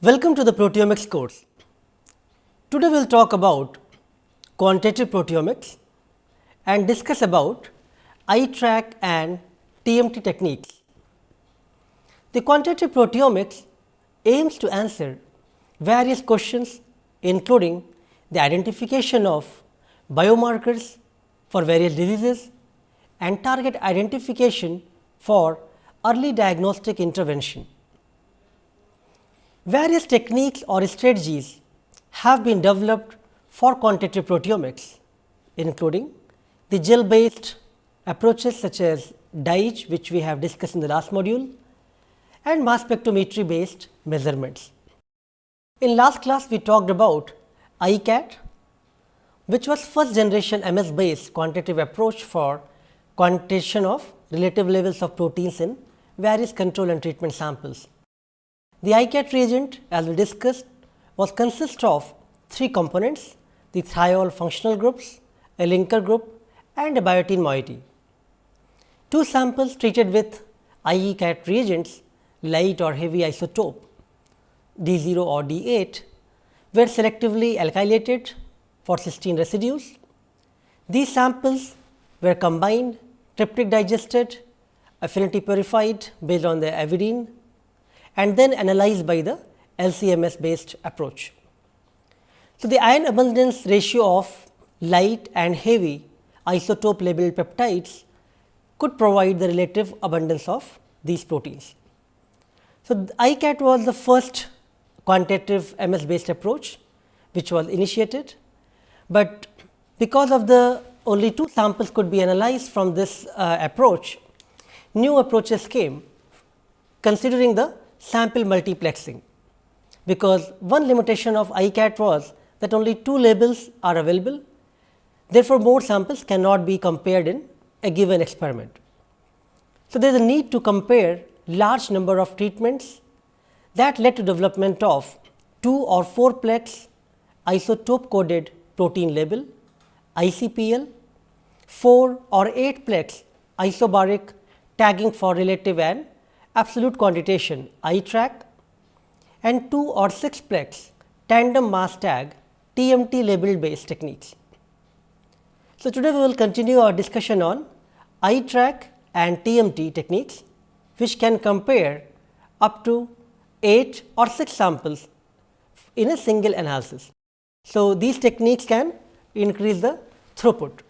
Welcome to the Proteomics course. Today we will talk about quantitative proteomics and discuss about iTrack and TMT techniques. The quantitative proteomics aims to answer various questions including the identification of biomarkers for various diseases and target identification for early diagnostic intervention. Various techniques or strategies have been developed for quantitative proteomics, including the gel based approaches such as DIGE, which we have discussed in the last module, and mass spectrometry based measurements. In last class, we talked about ICAT, which was first generation MS based quantitative approach for quantitation of relative levels of proteins in various control and treatment samples. The ICAT reagent, as we discussed, was consist of three components: the thiol functional groups, a linker group, and a biotin moiety. Two samples treated with ICAT reagents, light or heavy isotope D0 or D8, were selectively alkylated for cysteine residues. These samples were combined, triptych digested, affinity purified based on the avidine, and then analyzed by the LC-MS based approach. So, the ion abundance ratio of light and heavy isotope labeled peptides could provide the relative abundance of these proteins. So, ICAT was the first quantitative MS based approach which was initiated, but because of the only two samples could be analyzed from this approach, new approaches came considering the sample multiplexing, because one limitation of ICAT was that only two labels are available. Therefore, more samples cannot be compared in a given experiment. So, there is a need to compare large number of treatments. That led to development of 2 or 4 plex isotope coded protein label ICPL, 4 or 8 plex isobaric tagging for relative and absolute quantitation iTrack, and 2 or 6 plex tandem mass tag TMT labeled based techniques. So, today we will continue our discussion on iTrack and TMT techniques, which can compare up to 8 or 6 samples in a single analysis. So, these techniques can increase the throughput.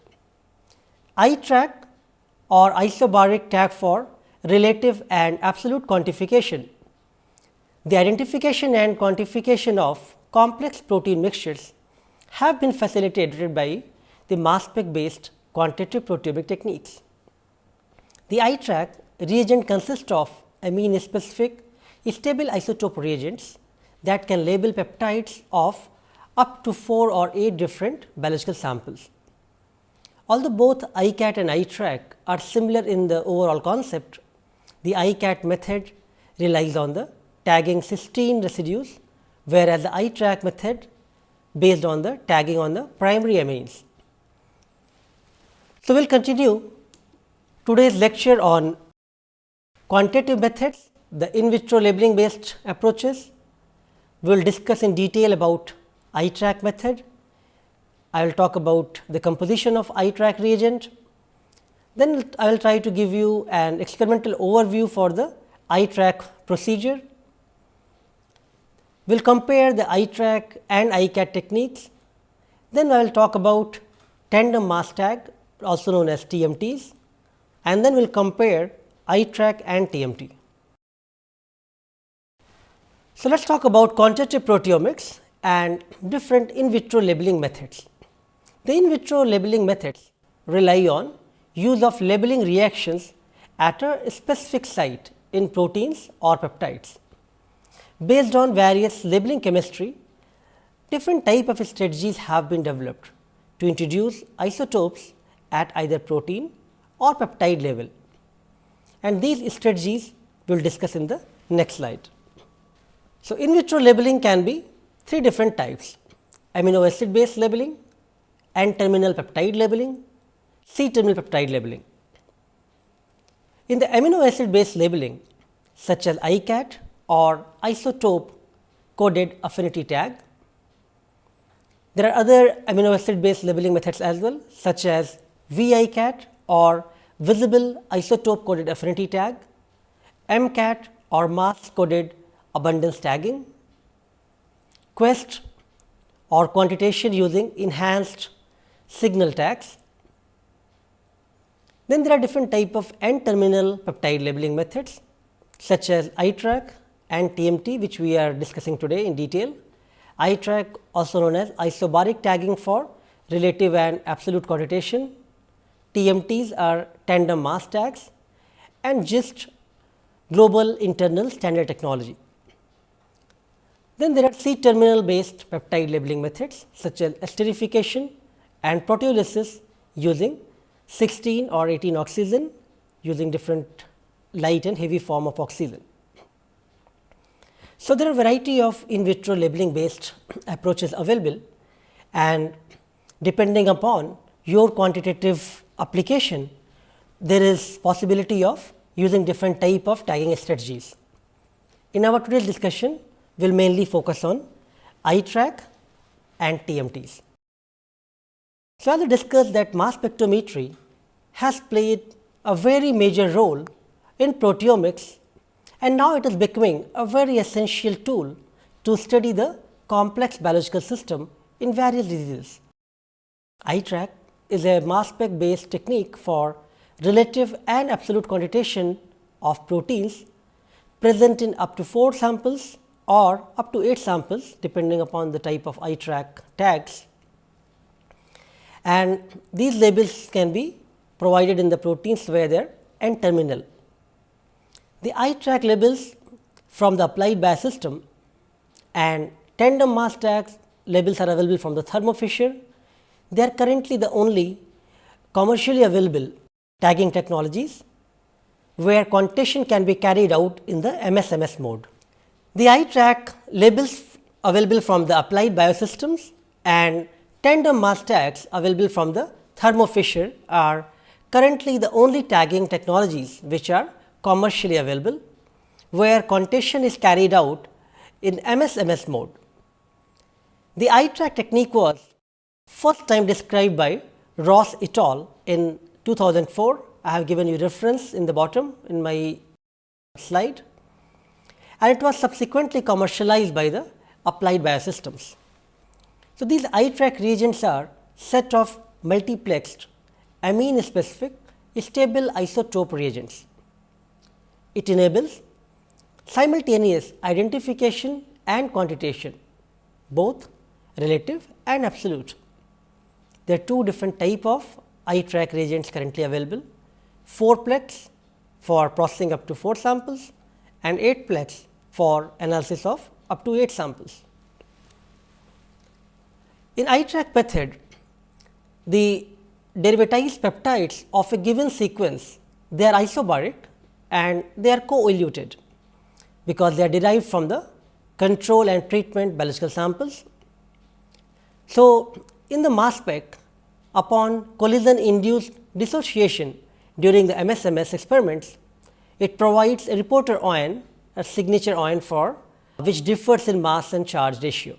iTrack or isobaric tag for relative and absolute quantification. The identification and quantification of complex protein mixtures have been facilitated by the mass spec based quantitative proteomic techniques. The iTrack reagent consists of amine specific stable isotope reagents that can label peptides of up to 4 or 8 different biological samples. Although both ICAT and iTrack are similar in the overall concept, the ICAT method relies on the tagging cysteine residues, whereas the iTrack method based on the tagging on the primary amines. So, we will continue today's lecture on quantitative methods, the in vitro labeling based approaches. We will discuss in detail about iTrack method. I will talk about the composition of iTrack reagent. Then I will try to give you an experimental overview for the iTrack procedure. We will compare the iTrack and ICAT techniques. Then I will talk about tandem mass tag, also known as TMTs, and then we will compare iTrack and TMT. So, let us talk about quantitative proteomics and different in vitro labeling methods. The in vitro labeling methods rely on use of labeling reactions at a specific site in proteins or peptides. Based on various labeling chemistry, different type of strategies have been developed to introduce isotopes at either protein or peptide level, and these strategies we will discuss in the next slide. So, in vitro labeling can be 3 different types: amino acid based labeling, N-terminal peptide labeling, C-terminal peptide labeling. In the amino acid based labeling such as ICAT or isotope coded affinity tag. There are other amino acid based labeling methods as well, such as VICAT or visible isotope coded affinity tag, MCAT or mass coded abundance tagging, QUEST or quantitation using enhanced signal tags. Then there are different type of N-terminal peptide labeling methods, such as iTRAC and TMT, which we are discussing today in detail. iTRAC, also known as isobaric tagging for relative and absolute quantitation. TMTs are tandem mass tags, and GIST, global internal standard technology. Then there are C-terminal based peptide labeling methods, such as esterification and proteolysis using 16 or 18 oxygen, using different light and heavy form of oxygen. So, there are a variety of in vitro labeling based approaches available, and depending upon your quantitative application, there is possibility of using different type of tagging strategies. In our today's discussion, we will mainly focus on iTRAC and TMTs. So, as I discussed that mass spectrometry has played a very major role in proteomics, and now it is becoming a very essential tool to study the complex biological system in various diseases. iTRAC is a mass spec based technique for relative and absolute quantitation of proteins present in up to 4 samples or up to 8 samples, depending upon the type of iTRAC tags, and these labels can be provided in the proteins where they are N-terminal. The iTRAC labels from the applied biosystem and tandem mass tags labels are available from the Thermo Fisher. They are currently the only commercially available tagging technologies where quantitation can be carried out in the MSMS mode. The iTRAC labels available from the applied biosystems and tandem mass tags available from the Thermo Fisher are currently the only tagging technologies which are commercially available, where quantitation is carried out in MSMS mode. The iTRAC technique was first time described by Ross et al. In 2004. I have given you reference in the bottom in my slide, and it was subsequently commercialized by the applied biosystems. So, these iTRAC reagents are set of multiplexed amine specific stable isotope reagents. It enables simultaneous identification and quantitation, both relative and absolute. There are two different type of iTRAC reagents currently available: 4-plex for processing up to 4 samples and 8-plex for analysis of up to 8 samples. In iTRAC method, the derivatized peptides of a given sequence, they are isobaric and they are co-eluted, because they are derived from the control and treatment biological samples. So, in the mass spec, upon collision induced dissociation during the MSMS experiments, it provides a reporter ion, a signature ion for which differs in mass and charge ratio.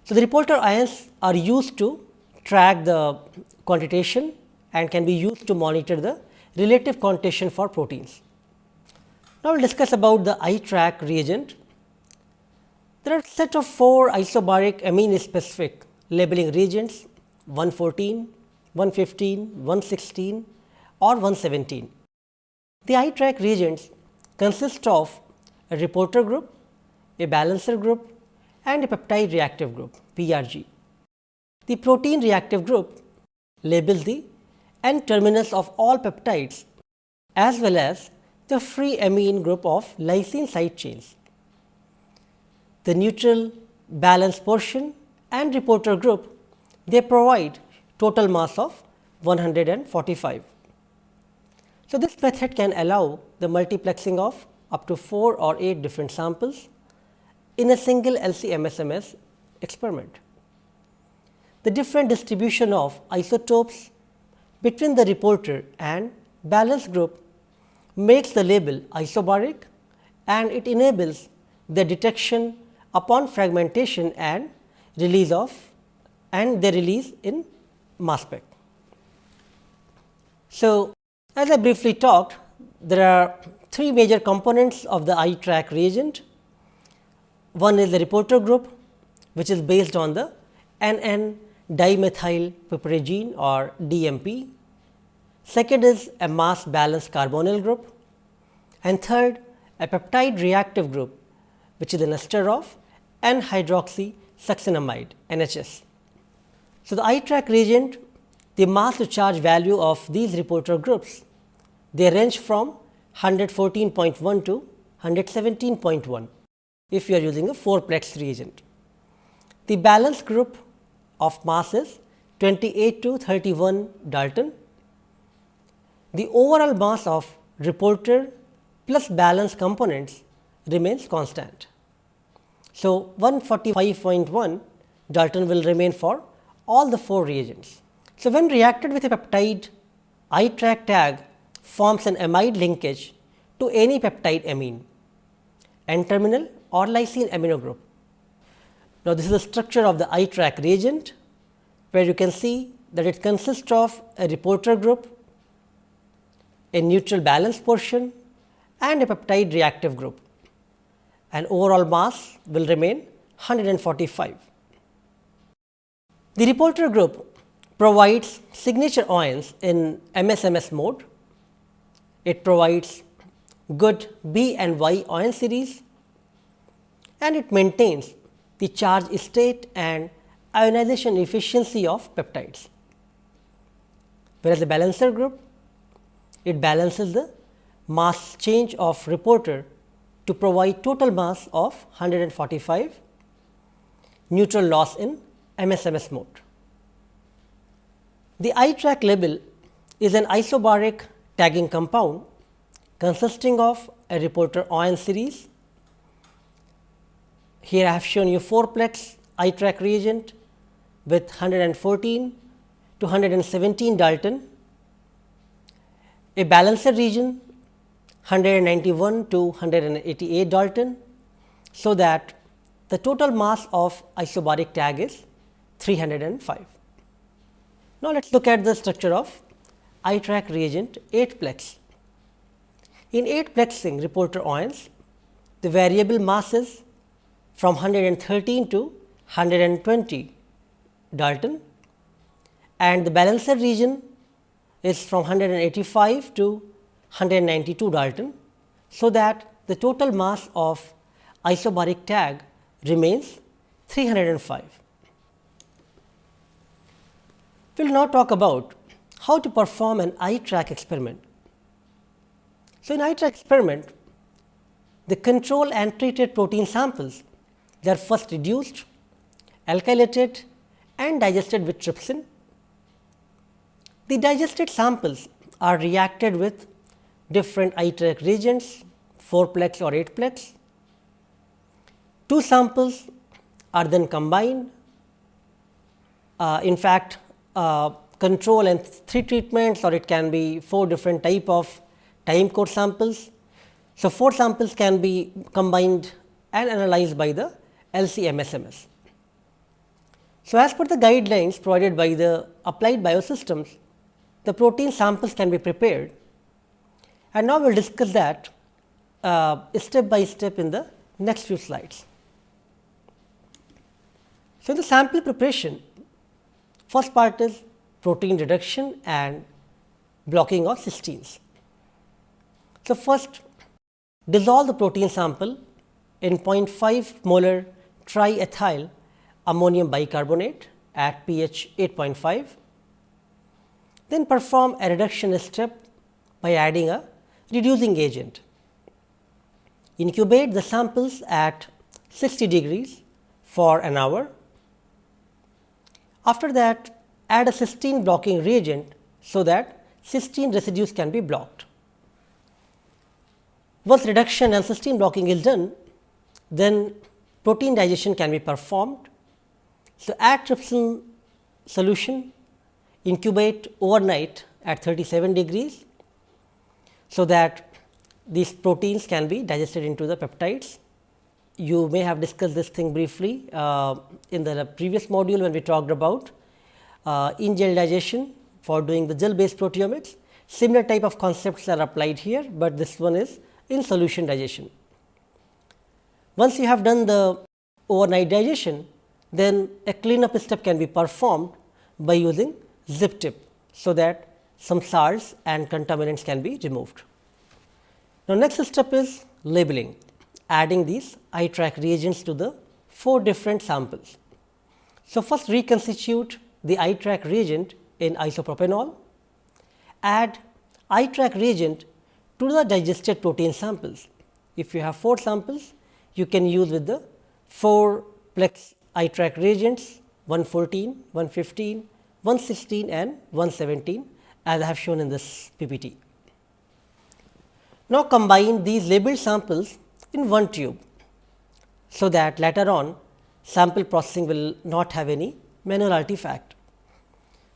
So, the reporter ions are used to track the quantitation and can be used to monitor the relative quantitation for proteins. Now, we will discuss about the iTRAC reagent. There are a set of 4 isobaric amine specific labeling reagents: 114, 115, 116 or 117. The iTRAC reagents consist of a reporter group, a balancer group and a peptide reactive group PRG. The protein reactive group labels the N-terminus of all peptides as well as the free amine group of lysine side chains. The neutral, balance portion and reporter group, they provide total mass of 145. So, this method can allow the multiplexing of up to 4 or 8 different samples in a single LC-MSMS experiment. The different distribution of isotopes between the reporter and balance group makes the label isobaric, and it enables the detection upon fragmentation and release in mass spec. So, as I briefly talked, there are three major components of the iTrack reagent. One is the reporter group, which is based on the NN dimethylpiperidine or DMP. Second is a mass balanced carbonyl group, and third a peptide reactive group, which is an ester of N-hydroxysuccinamide NHS. So, the iTrack reagent, the mass to charge value of these reporter groups, they range from 114.1 to 117.1 if you are using a 4-plex reagent. The balance group of mass is 28 to 31 Dalton. The overall mass of reporter plus balance components remains constant. So, 145.1 Dalton will remain for all the 4 reagents. So, when reacted with a peptide, iTrack tag forms an amide linkage to any peptide amine, N-terminal or lysine amino group. Now, this is the structure of the iTrack reagent, where you can see that it consists of a reporter group, a neutral balance portion and a peptide reactive group, and overall mass will remain 145. The reporter group provides signature ions in MS-MS mode. It provides good B and Y ion series, and it maintains the charge state and ionization efficiency of peptides. Whereas, the balancer group, it balances the mass change of reporter to provide total mass of 145, neutral loss in MS-MS mode. The iTrack label is an isobaric tagging compound consisting of a reporter ion series. Here I have shown you 4-plex iTrack reagent with 114 to 117 Dalton, a balancer region 191 to 188 Dalton, so that the total mass of isobaric tag is 305. Now, let us look at the structure of iTrack reagent 8-plex. In 8-plexing reporter ions, the variable mass is from 113 to 120 Dalton, and the balancer region is from 185 to 192 Dalton. So, that the total mass of isobaric tag remains 305. We will now talk about how to perform an iTrack experiment. So, in iTrack experiment, the control and treated protein samples, they are first reduced, alkylated and digested with trypsin. The digested samples are reacted with different iTrack reagents, 4-plex or 8-plex. 2 samples are then combined. In fact, control and 3 treatments, or it can be 4 different type of time course samples. So, 4 samples can be combined and analyzed by the LC-MS-MS. So, as per the guidelines provided by the Applied Biosystems, the protein samples can be prepared, and now we will discuss that step by step in the next few slides. So, in the sample preparation, first part is protein reduction and blocking of cysteines. So, first dissolve the protein sample in 0.5 molar triethyl ammonium bicarbonate at pH 8.5. Then perform a reduction step by adding a reducing agent. Incubate the samples at 60 degrees for an hour. After that, add a cysteine blocking reagent, so that cysteine residues can be blocked. Once reduction and cysteine blocking is done, then protein digestion can be performed. So, add trypsin solution, incubate overnight at 37 degrees, so that these proteins can be digested into the peptides. you may have discussed this thing briefly in the previous module when we talked about in gel digestion for doing the gel based proteomics. Similar type of concepts are applied here, but this one is in solution digestion. Once you have done the overnight digestion, then a cleanup step can be performed by using zip tip, so that some salts and contaminants can be removed. Now, next step is labeling, adding these iTrack reagents to the 4 different samples. So, first reconstitute the iTrack reagent in isopropanol, add iTrack reagent to the digested protein samples. If you have 4 samples, you can use with the 4 plex iTrack reagents 114, 115, 116 and 117 as I have shown in this PPT. Now, combine these labeled samples in one tube, so that later on sample processing will not have any manual artifact.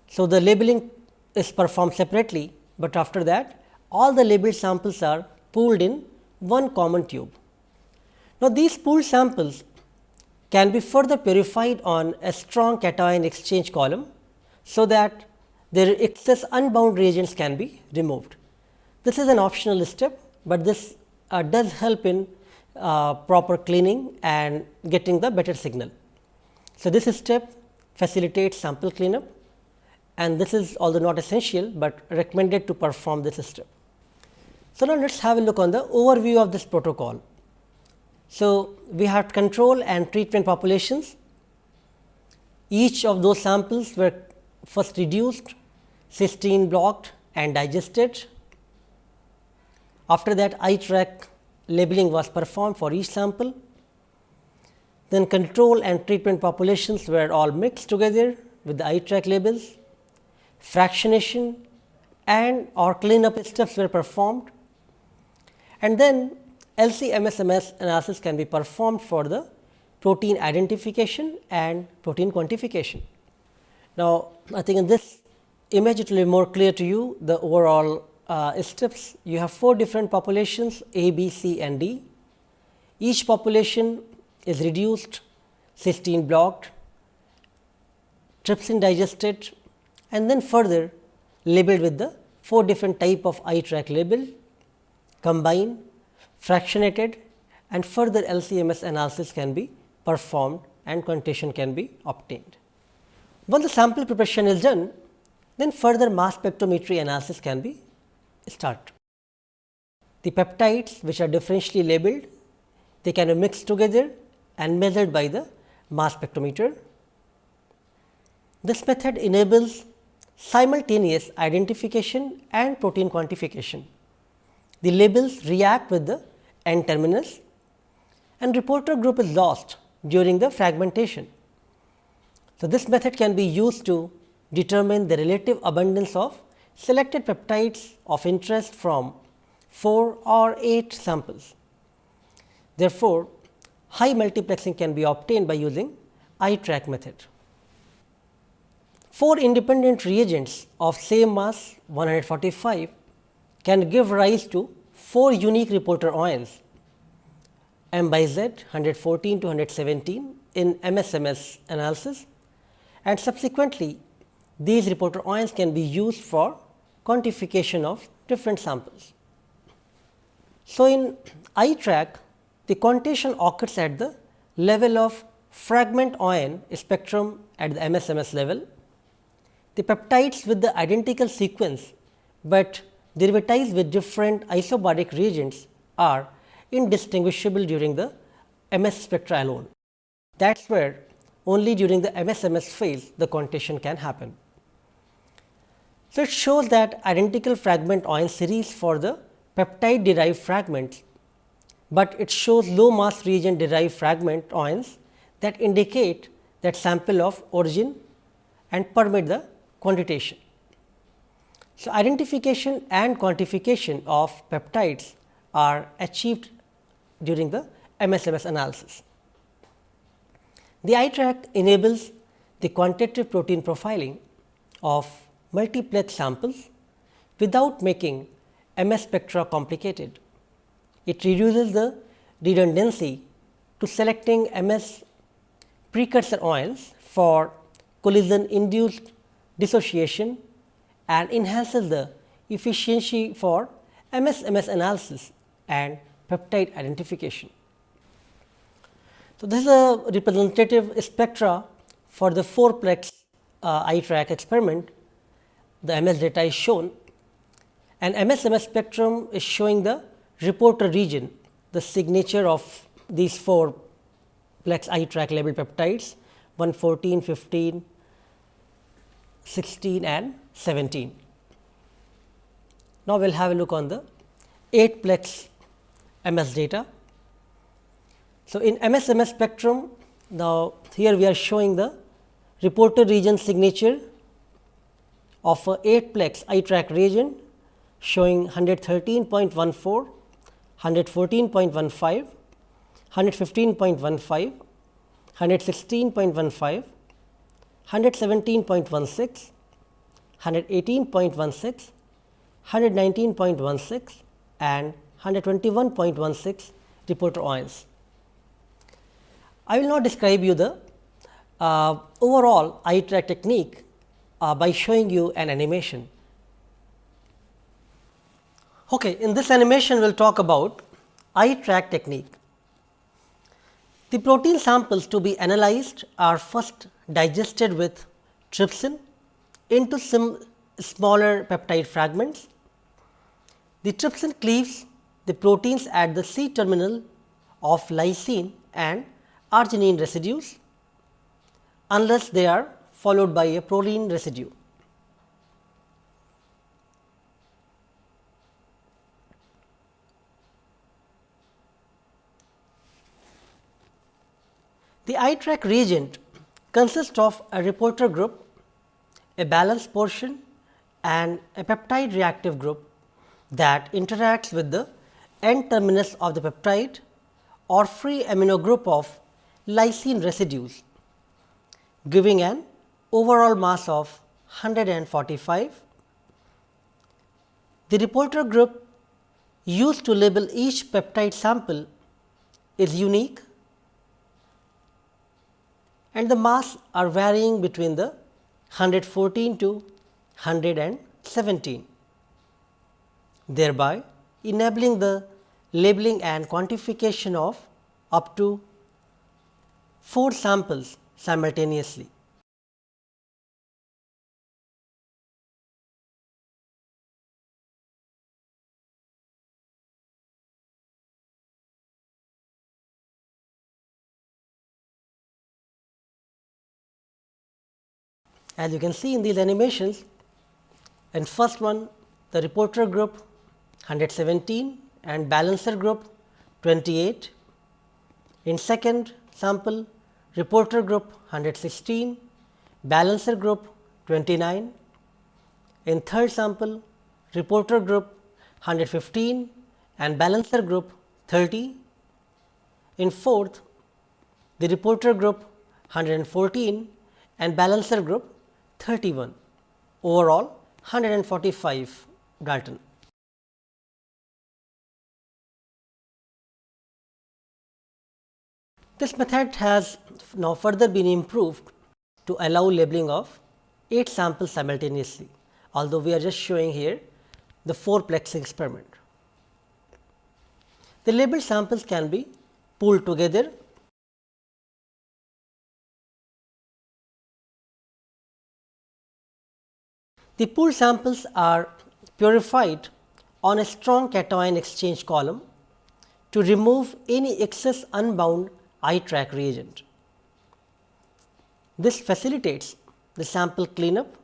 So, the labeling is performed separately, but after that all the labeled samples are pooled in one common tube. Now, these pooled samples can be further purified on a strong cation exchange column, so that their excess unbound reagents can be removed. This is an optional step, but this does help in proper cleaning and getting the better signal. So, this step facilitates sample cleanup, and this is although not essential, but recommended to perform this step. So, now let us have a look on the overview of this protocol. So, we have control and treatment populations. Each of those samples were first reduced, cysteine blocked and digested. After that, iTrack labeling was performed for each sample. Then control and treatment populations were all mixed together with the iTrack labels. Fractionation and or cleanup steps were performed, and then LC-MS analysis can be performed for the protein identification and protein quantification. Now, I think in this image it will be more clear to you the overall steps. You have 4 different populations A, B, C and D. Each population is reduced, cysteine blocked, trypsin digested, and then further labeled with the 4 different type of iTrack label, combined, fractionated, and further LC-MS analysis can be performed and quantitation can be obtained. Once the sample preparation is done, then further mass spectrometry analysis can be started. The peptides which are differentially labeled, they can be mixed together and measured by the mass spectrometer. This method enables simultaneous identification and protein quantification. The labels react with the N terminus, and reporter group is lost during the fragmentation. So, this method can be used to determine the relative abundance of selected peptides of interest from 4 or 8 samples. Therefore, high multiplexing can be obtained by using iTrack method. 4 independent reagents of same mass 145 can give rise to 4 unique reporter ions M by Z 114 to 117 in MS-MS analysis, and subsequently these reporter ions can be used for quantification of different samples. So, in iTrack the quantitation occurs at the level of fragment ion spectrum at the MS-MS level. The peptides with the identical sequence, but derivatized with different isobaric reagents are indistinguishable during the MS spectra alone. That is where only during the MS-MS phase the quantitation can happen. So, it shows that identical fragment ion series for the peptide derived fragments, but it shows low mass reagent derived fragment ions that indicate that sample of origin and permit the quantitation. So, identification and quantification of peptides are achieved during the MS-MS analysis. The iTrack enables the quantitative protein profiling of multiplex samples without making MS spectra complicated. It reduces the redundancy to selecting MS precursor oils for collision induced dissociation and enhances the efficiency for MS analysis and peptide identification. So, this is a representative spectra for the 4-plex eye-track experiment. The MS data is shown, and MS spectrum is showing the reporter region, the signature of these 4-plex eye-track labeled peptides 114, 15, 16 and 17. Now, we will have a look on the 8-plex MS data. So, in MS spectrum, now here we are showing the reporter region signature of a 8-plex eye-track reagent showing 113.14, 114.15, 115.15, 116.15, 117.16, 118.16, 119.16 and 121.16 reporter oils. I will now describe you the overall eye-track technique by showing you an animation. Okay, in this animation, we will talk about eye-track technique. The protein samples to be analyzed are first digested with trypsin into some smaller peptide fragments. The trypsin cleaves the proteins at the C terminal of lysine and arginine residues, unless they are followed by a proline residue. The eye-track reagent consists of a reporter group, a balanced portion and a peptide reactive group that interacts with the N terminus of the peptide or free amino group of lysine residues, giving an overall mass of 145. The reporter group used to label each peptide sample is unique, and the mass are varying between the 114 to 117, thereby enabling the labeling and quantification of up to 4 samples simultaneously. As you can see in these animations, in first one the reporter group 117 and balancer group 28. In second sample, reporter group 116, balancer group 29. In third sample, reporter group 115 and balancer group 30. In fourth, the reporter group 114 and balancer group 31, overall 145 Dalton. This method has now further been improved to allow labeling of 8 samples simultaneously, although we are just showing here the 4-plex experiment. The labeled samples can be pooled together . The pooled samples are purified on a strong cation exchange column to remove any excess unbound eye-track reagent. This facilitates the sample cleanup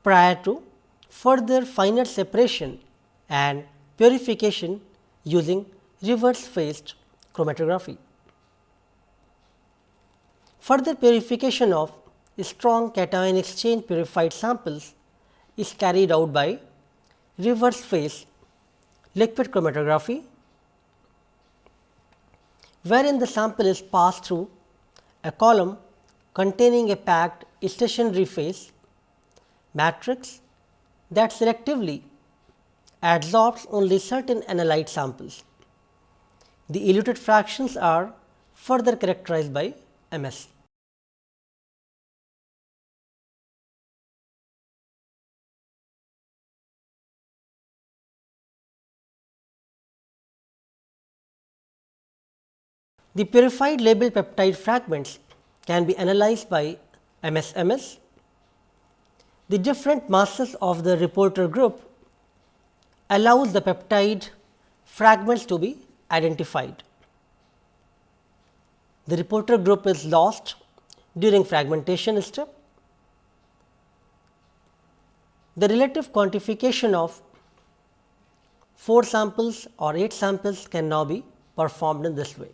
prior to further finer separation and purification using reverse phased chromatography. Further purification of strong cation exchange purified samples is carried out by reverse phase liquid chromatography, wherein the sample is passed through a column containing a packed stationary phase matrix that selectively adsorbs only certain analyte samples. The eluted fractions are further characterized by MS. The purified labeled peptide fragments can be analyzed by MS. The different masses of the reporter group allows the peptide fragments to be identified. The reporter group is lost during fragmentation step. The relative quantification of 4 samples or 8 samples can now be performed in this way.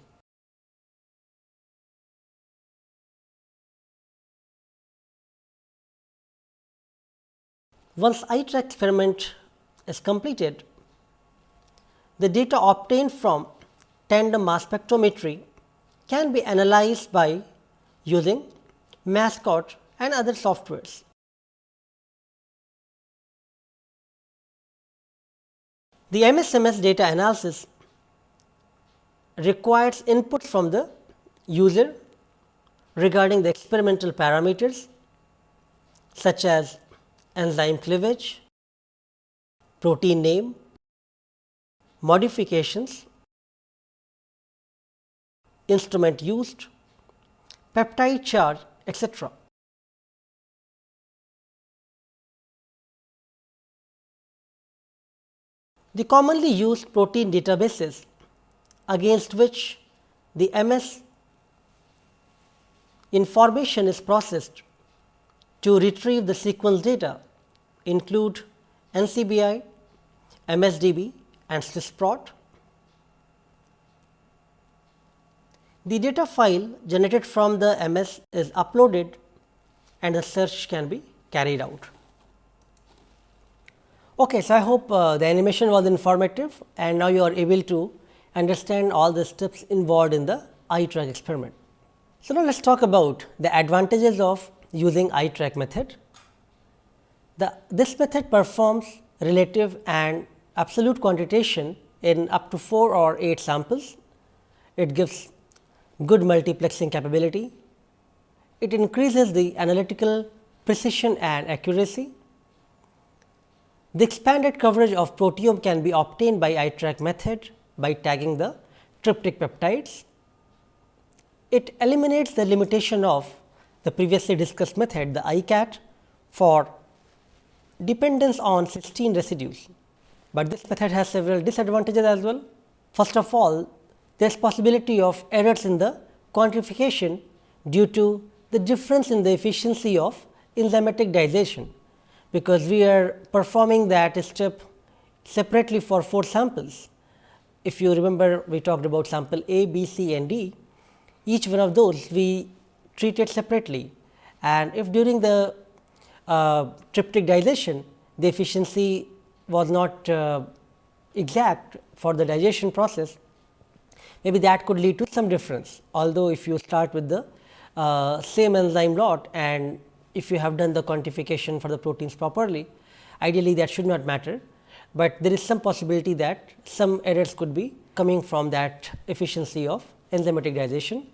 Once ITRAC experiment is completed, the data obtained from tandem mass spectrometry can be analyzed by using Mascot and other softwares. The MS data analysis requires input from the user regarding the experimental parameters such as enzyme cleavage, protein name, modifications, instrument used, peptide charge, etc. The commonly used protein databases against which the MS information is processed to retrieve the sequence data include NCBI, MSDB and SwissProt. The data file generated from the MS is uploaded and the search can be carried out. Okay, so I hope the animation was informative and now you are able to understand all the steps involved in the ITRAC experiment. So, now let us talk about the advantages of using ITRAC method. This method performs relative and absolute quantitation in up to 4 or 8 samples. It gives good multiplexing capability. It increases the analytical precision and accuracy. The expanded coverage of proteome can be obtained by ITRAC method by tagging the tryptic peptides. It eliminates the limitation of the previously discussed method, the ICAT, for dependence on 16 residues, but this method has several disadvantages as well. First of all, there is possibility of errors in the quantification due to the difference in the efficiency of enzymatic digestion, because we are performing that step separately for 4 samples. If you remember, we talked about sample A, B, C and D. Each one of those we treated separately, and if during the tryptic digestion the efficiency was not exact for the digestion process, maybe that could lead to some difference. Although, if you start with the same enzyme lot and if you have done the quantification for the proteins properly, ideally that should not matter, but there is some possibility that some errors could be coming from that efficiency of enzymatic digestion.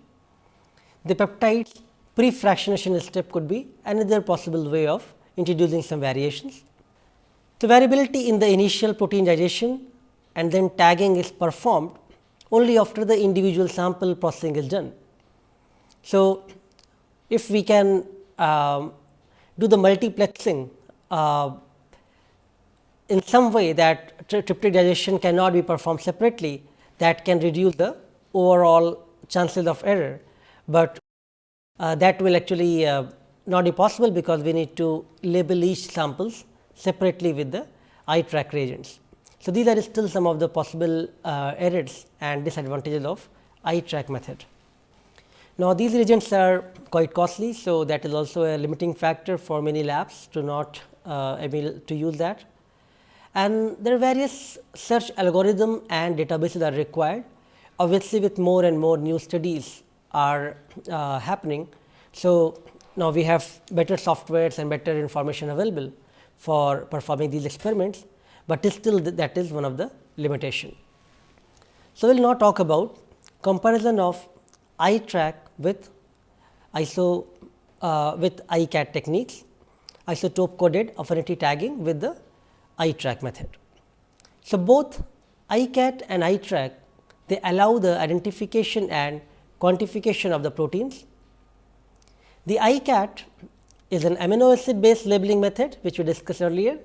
The peptide pre-fractionation step could be another possible way of introducing some variations. The variability in the initial protein digestion and then tagging is performed only after the individual sample processing is done. So, if we can do the multiplexing in some way that tryptic digestion cannot be performed separately, that can reduce the overall chances of error, but that will actually not be possible, because we need to label each samples separately with the ITRAC reagents. So, these are still some of the possible errors and disadvantages of ITRAC method. Now, these reagents are quite costly, so that is also a limiting factor for many labs to not able to use that. And there are various search algorithm and databases are required. Obviously, with more and more new studies are happening. So, now we have better softwares and better information available for performing these experiments, but still that is one of the limitation. So, we will now talk about comparison of eye track with with ICAT techniques, isotope coded affinity tagging with the eye track method. So, both ICAT and eye track, they allow the identification and quantification of the proteins. The ICAT is an amino acid based labeling method which we discussed earlier,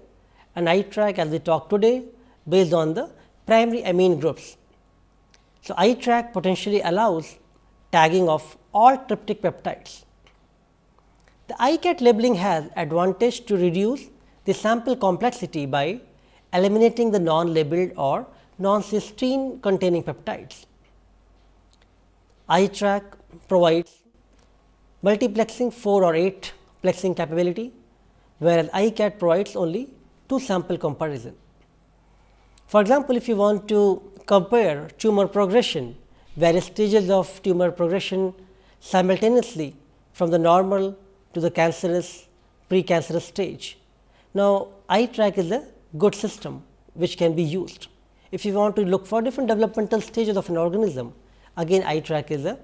and eye track as we talked today based on the primary amine groups. So, eye track potentially allows tagging of all tryptic peptides. The ICAT labeling has advantage to reduce the sample complexity by eliminating the non-labeled or non-cysteine containing peptides. Eye track provides multiplexing 4 or 8 plexing capability, whereas ICAT provides only 2 sample comparison. For example, if you want to compare tumor progression, various stages of tumor progression simultaneously from the normal to the cancerous, precancerous stage. Now, eye track is a good system which can be used. If you want to look for different developmental stages of an organism, again eye track is a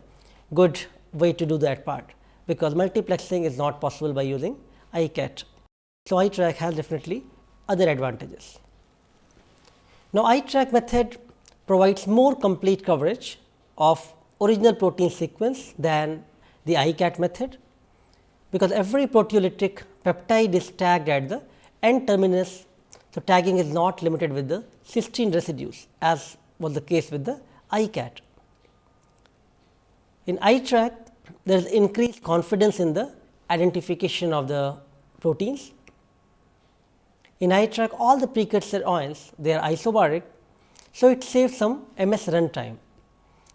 good way to do that part, because multiplexing is not possible by using ICAT. So, eye track has definitely other advantages. Now, eye track method provides more complete coverage of original protein sequence than the ICAT method, because every proteolytic peptide is tagged at the end terminus. So, tagging is not limited with the cysteine residues, as was the case with the ICAT. In eye track, there is increased confidence in the identification of the proteins. In eye track, all the precursor ions, they are isobaric, so it saves some MS run time.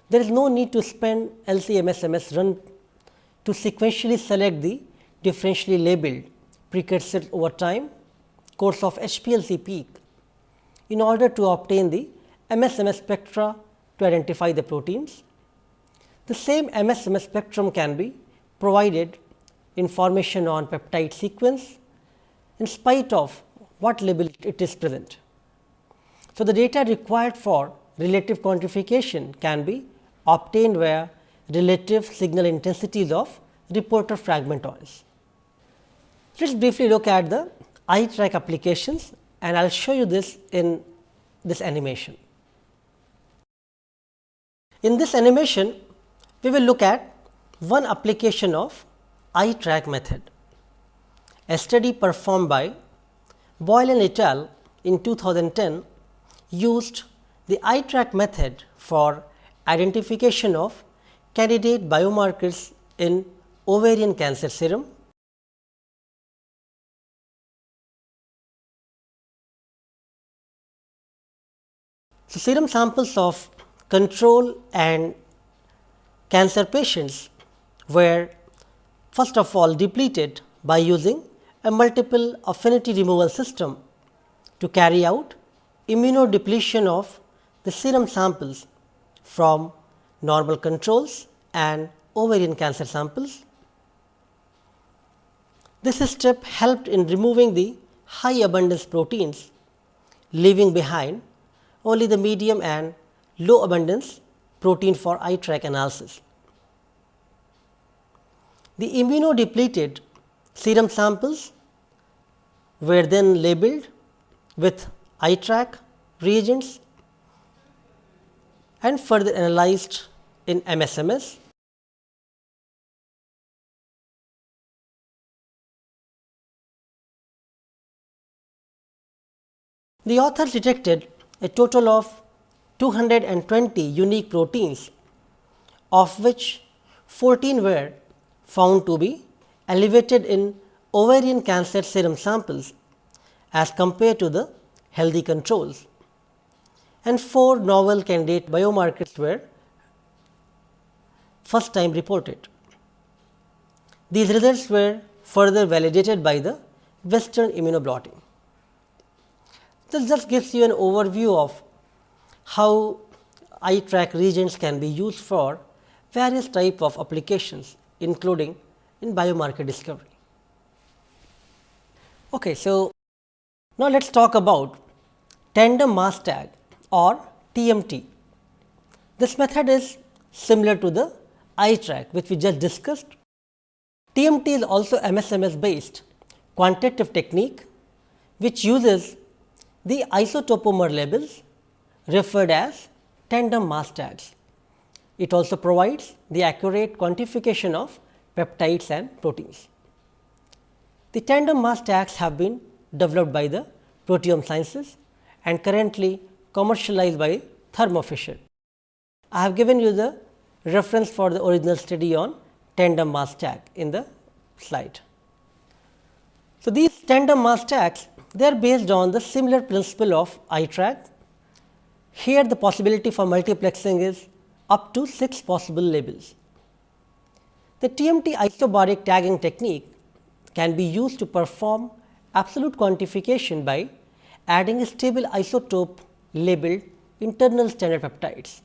There is no need to spend LC-MS run to sequentially select the differentially labeled precursor over time course of HPLC peak in order to obtain the MS spectra to identify the proteins. The same MS spectrum can be provided information on peptide sequence in spite of what label it is present. So, the data required for relative quantification can be obtained via relative signal intensities of reporter fragment ions. Let us briefly look at the eye track applications, and I will show you this in this animation. In this animation, we will look at one application of eye track method. A study performed by Boyle and et al. In 2010 used the eye track method for identification of candidate biomarkers in ovarian cancer serum. So, serum samples of control and cancer patients were first of all depleted by using a multiple affinity removal system to carry out immunodepletion of the serum samples from normal controls and ovarian cancer samples. This step helped in removing the high abundance proteins, leaving behind only the medium and low abundance protein for eye track analysis. The immunodepleted serum samples were then labeled with eye track reagents and further analyzed in MSMS. The authors detected a total of 220 unique proteins, of which 14 were found to be elevated in ovarian cancer serum samples as compared to the healthy controls, and 4 novel candidate biomarkers were first time reported. These results were further validated by the Western immunoblotting. This just gives you an overview of how eye track reagents can be used for various type of applications, including in biomarker discovery. Okay, so now let us talk about tandem mass tag or TMT. This method is similar to the iTrack, which we just discussed. TMT is also MSMS based quantitative technique, which uses the isotopomer labels referred as tandem mass tags. It also provides the accurate quantification of peptides and proteins. The tandem mass tags have been developed by the Proteome Sciences and currently commercialized by Thermo Fisher. I have given you the reference for the original study on tandem mass tag in the slide. So, these tandem mass tags, they are based on the similar principle of iTrack. Here the possibility for multiplexing is up to 6 possible labels. The TMT isobaric tagging technique can be used to perform absolute quantification by adding a stable isotope labeled internal standard peptides.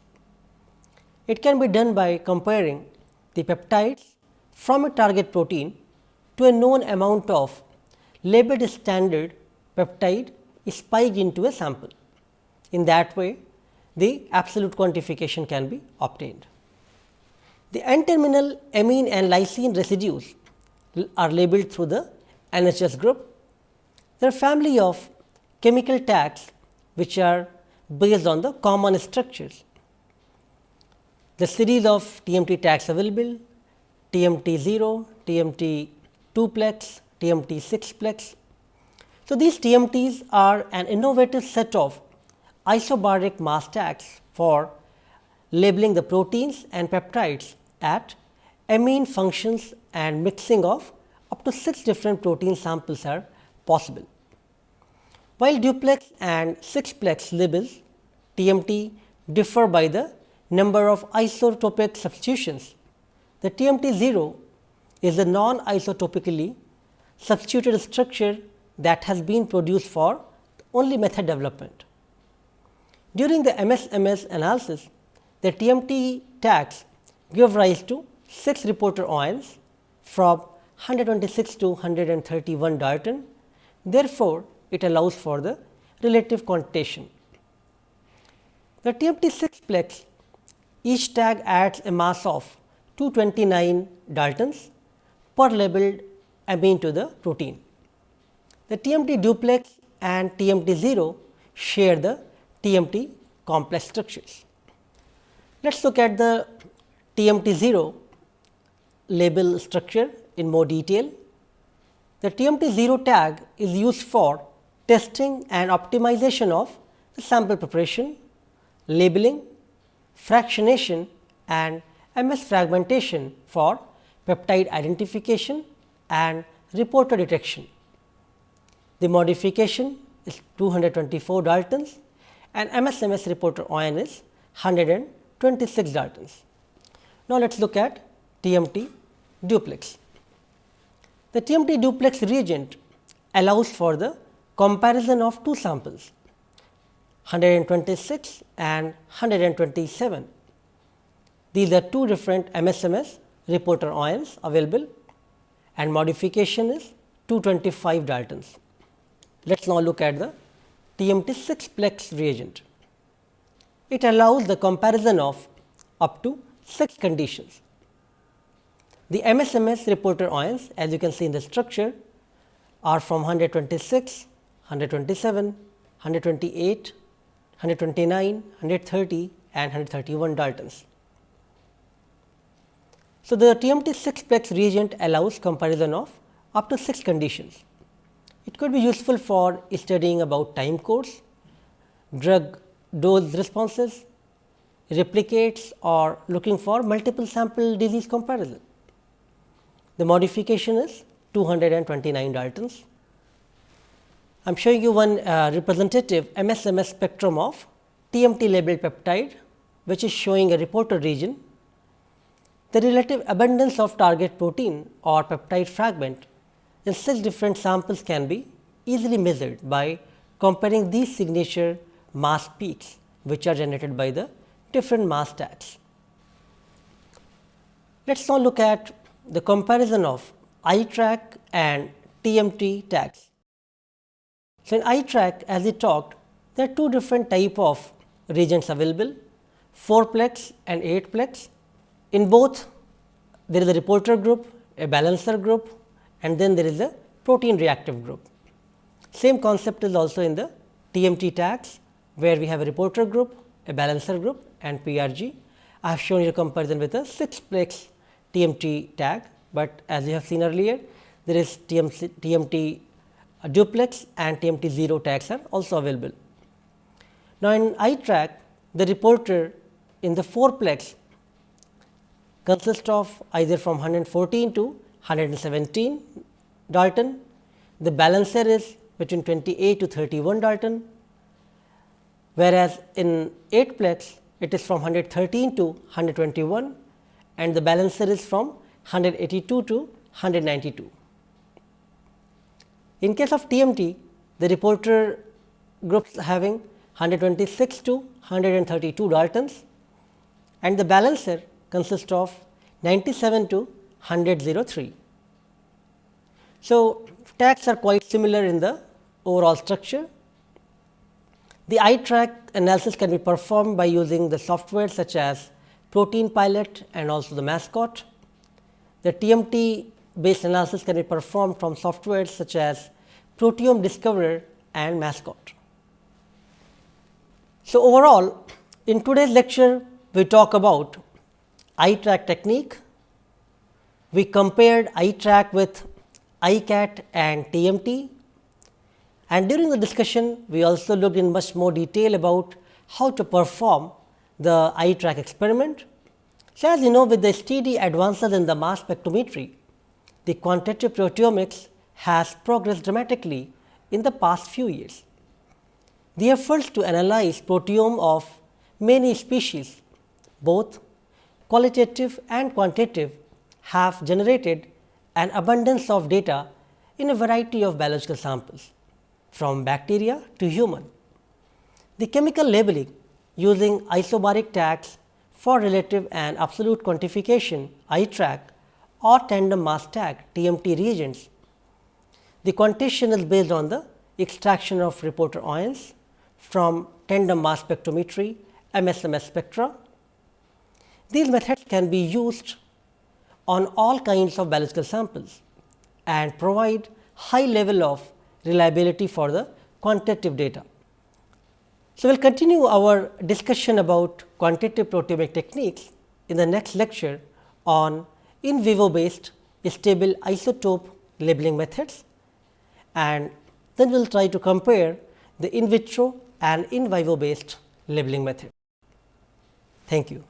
It can be done by comparing the peptides from a target protein to a known amount of labeled standard peptide spiked into a sample. In that way, the absolute quantification can be obtained. The N-terminal amine and lysine residues are labeled through the NHS group. There are family of chemical tags which are based on the common structures. The series of TMT tags available: TMT 0, TMT 2-plex, TMT 6-plex. So, these TMTs are an innovative set of isobaric mass tags for labeling the proteins and peptides at amine functions, and mixing of up to 6 different protein samples are possible. While duplex and 6-plex labels TMT differ by the number of isotopic substitutions, the TMT 0 is a non-isotopically substituted structure that has been produced for only method development. During the MSMS analysis, the TMT tags give rise to 6 reporter ions from 126 to 131 Dalton. Therefore, it allows for the relative quantitation. The TMT 6-plex, each tag adds a mass of 229 Daltons per labeled amine to the protein. The TMT duplex and TMT 0 share the TMT complex structures. Let us look at the TMT 0 label structure in more detail. The TMT 0 tag is used for testing and optimization of the sample preparation, labeling, fractionation and MS fragmentation for peptide identification and reporter detection. The modification is 224 Daltons and MSMS reporter ion is 126 Daltons. Now, let us look at TMT duplex. The TMT duplex reagent allows for the comparison of 2 samples 126 and 127. These are 2 different MSMS reporter ions available and modification is 225 Daltons. Let us now look at the TMT 6-plex reagent. It allows the comparison of up to 6 conditions. The MSMS reporter ions, as you can see in the structure, are from 126, 127, 128, 129, 130 and 131 Daltons. So, the TMT 6-plex reagent allows comparison of up to 6 conditions. It could be useful for studying about time course, drug dose responses, replicates or looking for multiple sample disease comparison. The modification is 229 Daltons. I am showing you one representative MSMS spectrum of TMT labeled peptide, which is showing a reporter region. The relative abundance of target protein or peptide fragment in 6 different samples can be easily measured by comparing these signature mass peaks, which are generated by the different mass tags. Let us now look at the comparison of iTrack and TMT tags. So, in iTrack, as we talked, there are 2 different type of reagents available, 4-plex and 8-plex. In both there is a reporter group, a balancer group, and then there is a protein reactive group. Same concept is also in the TMT tags, where we have a reporter group, a balancer group and PRG. I have shown you a comparison with a 6-plex TMT tag, but as you have seen earlier, there is TMT duplex and TMT 0 tags are also available. Now, in iTrack, the reporter in the 4-plex consists of either from 114 to 117 Dalton. The balancer is between 28 to 31 Dalton, whereas in 8-plex it is from 113 to 121 and the balancer is from 182 to 192. In case of TMT, the reporter groups having 126 to 132 Daltons and the balancer consists of 97 to 103. So, tags are quite similar in the overall structure. The iTrack analysis can be performed by using the software such as Protein Pilot and also the Mascot. The TMT based analysis can be performed from software such as Proteome Discoverer and Mascot. So, overall in today's lecture we talk about iTrack technique. We compared iTrack with iCat and TMT, and during the discussion we also looked in much more detail about how to perform the iTrack experiment. So, as you know, with the steady advances in the mass spectrometry, the quantitative proteomics has progressed dramatically in the past few years. The efforts to analyze proteome of many species, both qualitative and quantitative, have generated an abundance of data in a variety of biological samples, from bacteria to human. The chemical labeling using isobaric tags for relative and absolute quantification iTrack or tandem mass tag TMT reagents. The quantitation is based on the extraction of reporter ions from tandem mass spectrometry MSMS spectra. These methods can be used on all kinds of biological samples and provide high level of reliability for the quantitative data. So, we will continue our discussion about quantitative proteomic techniques in the next lecture on in vivo based stable isotope labeling methods, and then we will try to compare the in vitro and in vivo based labeling method. Thank you.